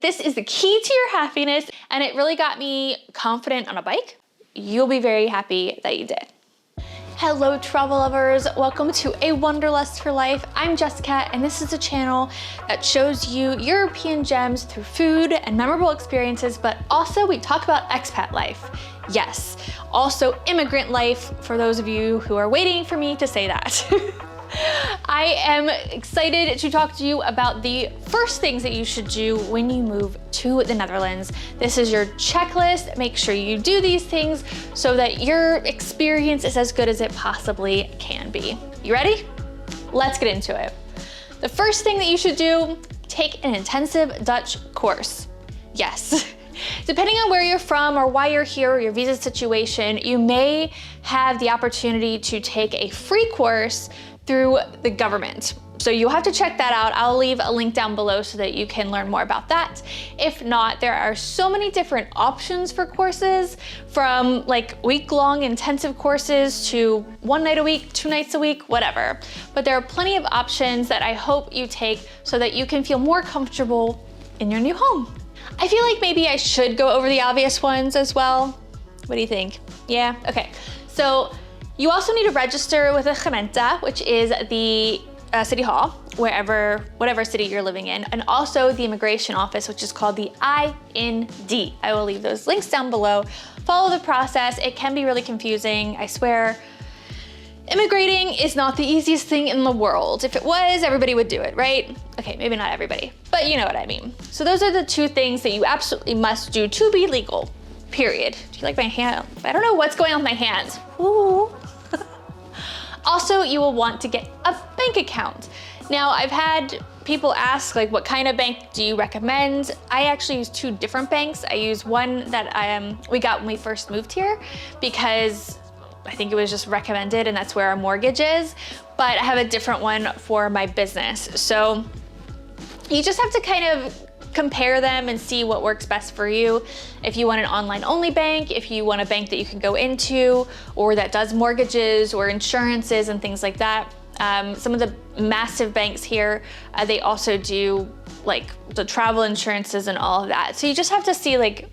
This is the key to your happiness, and it really got me confident on a bike. You'll be very happy that you did. Hello travel lovers, welcome to A Wanderlust for Life. I'm Jessica, and this is a channel that shows you European gems through food and memorable experiences, but also we talk about expat life. Yes, also immigrant life for those of you who are waiting for me to say that. I am excited to talk to you about the first things that you should do when you move to the Netherlands. This is your checklist. Make sure you do these things so that your experience is as good as it possibly can be. You ready? Let's get into it. The first thing that you should do, take an intensive Dutch course. Yes. Depending on where you're from or why you're here or your visa situation, you may have the opportunity to take a free course through the government. So you'll have to check that out. I'll leave a link down below so that you can learn more about that. If not, there are so many different options for courses, from like week-long intensive courses to 1 night a week, 2 nights a week, whatever. But there are plenty of options that I hope you take so that you can feel more comfortable in your new home. I feel like maybe I should go over the obvious ones as well. What do you think? Yeah, okay. So you also need to register with a gemeente, which is the city hall, whatever city you're living in, and also the immigration office, which is called the IND. I will leave those links down below. Follow the process. It can be really confusing, I swear. Immigrating is not the easiest thing in the world. If it was, everybody would do it, right? Okay, maybe not everybody, but you know what I mean. So those are the two things that you absolutely must do to be legal, period. Do you like my hand? I don't know what's going on with my hands. Ooh. Also, you will want to get a bank account. Now, I've had people ask, like, what kind of bank do you recommend? I actually use 2 different banks. I use one that we got when we first moved here because I think it was just recommended and that's where our mortgage is, but I have a different one for my business. So you just have to kind of compare them and see what works best for you. If you want an online only bank, if you want a bank that you can go into or that does mortgages or insurances and things like that. Some of the massive banks here, they also do like the travel insurances and all of that. So you just have to see like,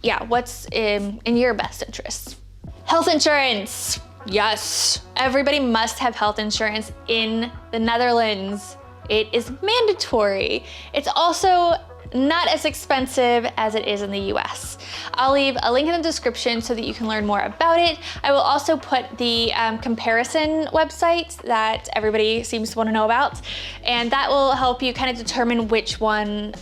yeah, what's in your best interest. Health insurance. Yes, everybody must have health insurance in the Netherlands. It is mandatory. It's also not as expensive as it is in the US. I'll leave a link in the description so that you can learn more about it. I will also put the comparison website that everybody seems to want to know about, and that will help you kind of determine which one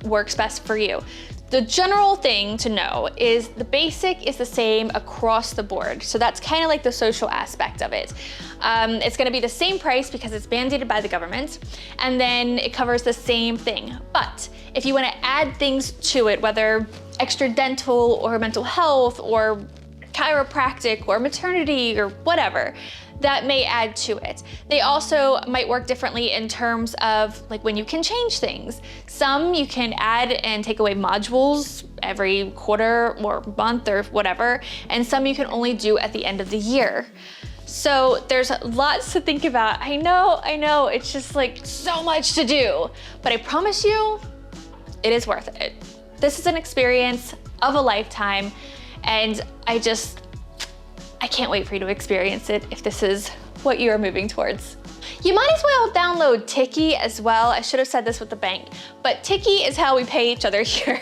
works best for you. The general thing to know is the basic is the same across the board. So that's kind of like the social aspect of it. It's gonna be the same price because it's mandated by the government, and then it covers the same thing. But if you wanna add things to it, whether extra dental or mental health or chiropractic or maternity or whatever, that may add to it. They also might work differently in terms of like when you can change things. Some you can add and take away modules every quarter or month or whatever, and some you can only do at the end of the year. So there's lots to think about. I know, it's just like so much to do, but I promise you, it is worth it. This is an experience of a lifetime, and I can't wait for you to experience it if this is what you are moving towards. You might as well download Tiki as well. I should have said this with the bank, but Tiki is how we pay each other here.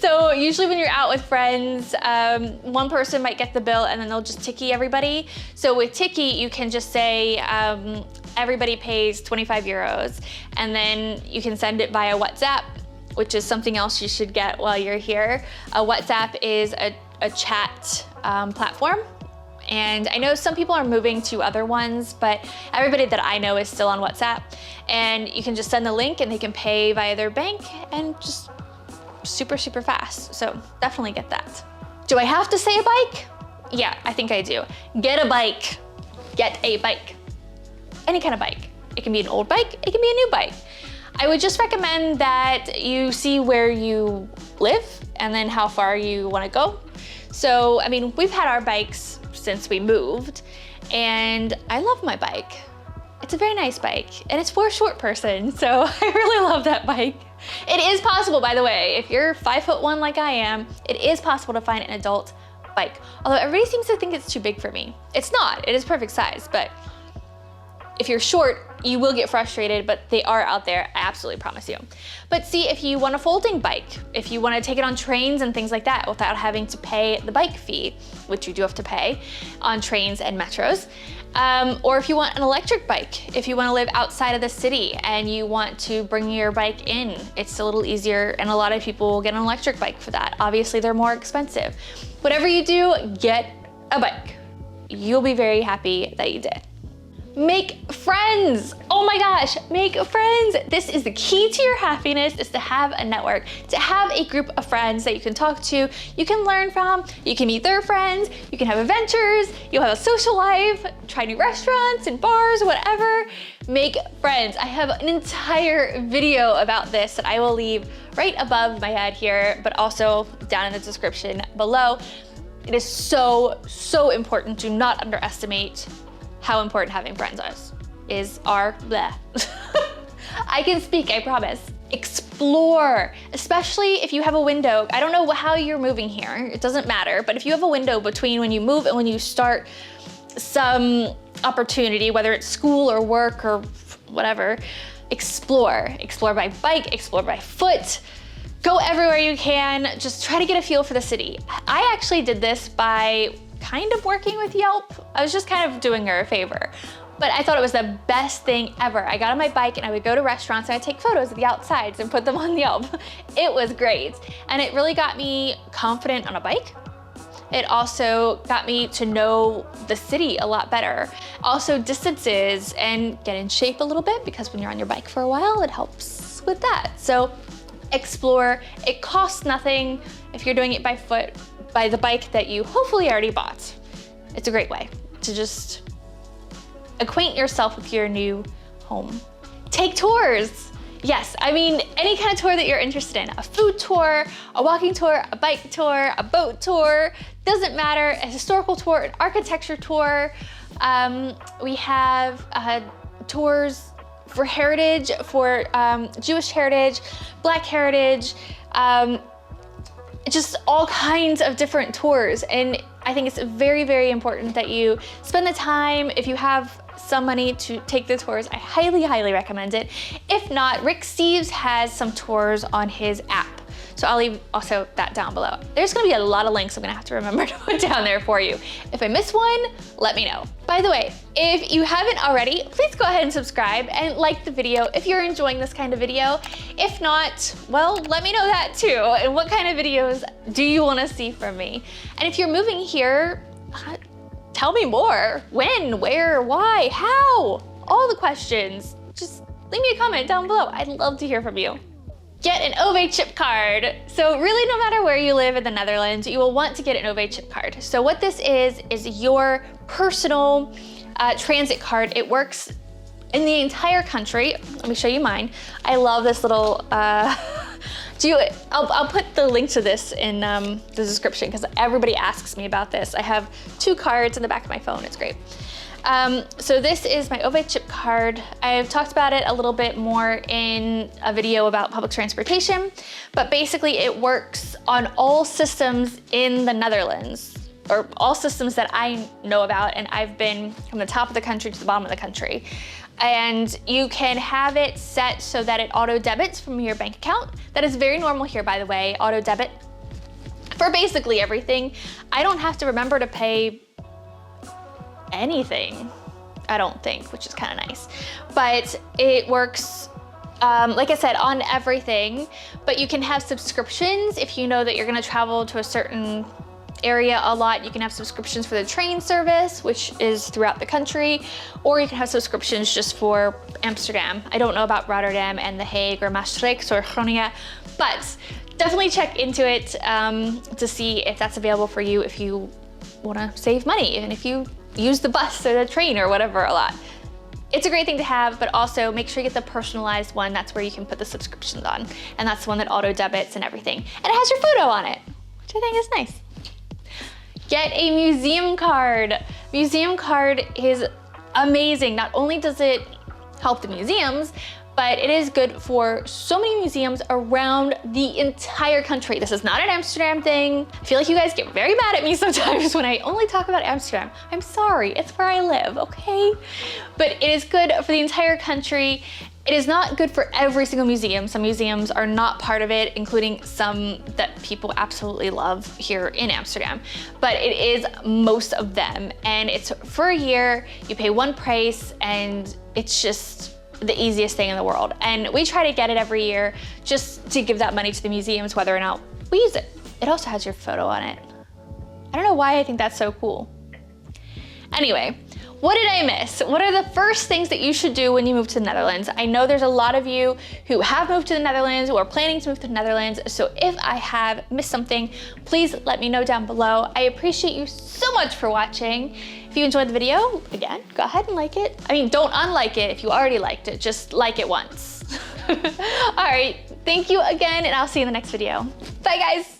So usually when you're out with friends, one person might get the bill and then they'll just Tiki everybody. So with Tiki, you can just say everybody pays 25 euros, and then you can send it via WhatsApp, which is something else you should get while you're here. WhatsApp is a chat platform. And I know some people are moving to other ones, but everybody that I know is still on WhatsApp. And you can just send the link and they can pay via their bank, and just super, super fast. So definitely get that. Do I have to say a bike? Yeah, I think I do. Get a bike. Get a bike. Any kind of bike. It can be an old bike, it can be a new bike. I would just recommend that you see where you live and then how far you want to go. So, I mean, we've had our bikes since we moved, and I love my bike. It's a very nice bike, and it's for a short person, so I really love that bike. It is possible, by the way, if you're 5'1" like I am, it is possible to find an adult bike. Although everybody seems to think it's too big for me. It's not, it is perfect size, but if you're short, you will get frustrated, but they are out there, I absolutely promise you. But see, if you want a folding bike, if you want to take it on trains and things like that without having to pay the bike fee, which you do have to pay on trains and metros, or if you want an electric bike, if you want to live outside of the city and you want to bring your bike in, it's a little easier, and a lot of people will get an electric bike for that. Obviously, they're more expensive. Whatever you do, get a bike. You'll be very happy that you did. Make friends. Oh my gosh, make friends. This is the key to your happiness, is to have a network, to have a group of friends that you can talk to, you can learn from, you can meet their friends, you can have adventures, you'll have a social life, try new restaurants and bars, whatever. Make friends. I have an entire video about this that I will leave right above my head here, but also down in the description below. It is so, so important. Do not underestimate how important having friends is. I can speak, I promise. Explore, especially if you have a window. I don't know how you're moving here, it doesn't matter, but if you have a window between when you move and when you start some opportunity, whether it's school or work or whatever, explore. Explore by bike, explore by foot, go everywhere you can, just try to get a feel for the city. I actually did this by kind of working with Yelp. I was just kind of doing her a favor, but I thought it was the best thing ever. I got on my bike and I would go to restaurants and I'd take photos of the outsides and put them on Yelp. It was great. And it really got me confident on a bike. It also got me to know the city a lot better. Also distances, and get in shape a little bit, because when you're on your bike for a while, it helps with that. So explore. It costs nothing if you're doing it by foot, by the bike that you hopefully already bought. It's a great way to just acquaint yourself with your new home. Take tours. Yes, I mean, any kind of tour that you're interested in. A food tour, a walking tour, a bike tour, a boat tour, doesn't matter. A historical tour, an architecture tour. We have tours for heritage, for Jewish heritage, Black heritage, just all kinds of different tours. And I think it's very, very important that you spend the time. If you have some money to take the tours, I highly, highly recommend it. If not, Rick Steves has some tours on his app. So I'll leave also that down below. There's gonna be a lot of links I'm gonna have to remember to put down there for you. If I miss one, let me know. By the way, if you haven't already, please go ahead and subscribe and like the video if you're enjoying this kind of video. If not, well, let me know that too. And what kind of videos do you wanna see from me? And if you're moving here, tell me more. When, where, why, how? All the questions. Just leave me a comment down below. I'd love to hear from you. Get an Ova Chip Card. So really, no matter where you live in the Netherlands, you will want to get an Ova Chip Card. So what this is your personal transit card. It works in the entire country. Let me show you mine. I love this little, I'll put the link to this in the description, because everybody asks me about this. I have 2 cards in the back of my phone, it's great. So this is my Ova Chip Card. I've talked about it a little bit more in a video about public transportation, but basically it works on all systems in the Netherlands, or all systems that I know about, and I've been from the top of the country to the bottom of the country. And you can have it set so that it auto debits from your bank account. That is very normal here, by the way, auto debit for basically everything. I don't have to remember to pay anything, I don't think, which is kind of nice. But it works, like I said, on everything. But you can have subscriptions if you know that you're gonna travel to a certain area a lot. You can have subscriptions for the train service, which is throughout the country, or you can have subscriptions just for Amsterdam. I don't know about Rotterdam and The Hague or Maastricht or Groningen, but definitely check into it to see if that's available for you if you wanna save money, and if you use the bus or the train or whatever a lot. It's a great thing to have, but also make sure you get the personalized one. That's where you can put the subscriptions on. And that's the one that auto debits and everything. And it has your photo on it, which I think is nice. Get a museum card. Museum card is amazing. Not only does it help the museums, but it is good for so many museums around the entire country. This is not an Amsterdam thing. I feel like you guys get very mad at me sometimes when I only talk about Amsterdam. I'm sorry, it's where I live, okay? But it is good for the entire country. It is not good for every single museum. Some museums are not part of it, including some that people absolutely love here in Amsterdam. But it is most of them, and it's for a year. You pay one price, and it's just the easiest thing in the world. And we try to get it every year just to give that money to the museums, whether or not we use it. It also has your photo on it. I don't know why I think that's so cool. Anyway, what did I miss? What are the first things that you should do when you move to the Netherlands? I know there's a lot of you who have moved to the Netherlands, who are planning to move to the Netherlands. So if I have missed something, please let me know down below. I appreciate you so much for watching. If you enjoyed the video, again, go ahead and like it. I mean, don't unlike it if you already liked it, just like it once. All right, thank you again, and I'll see you in the next video. Bye guys.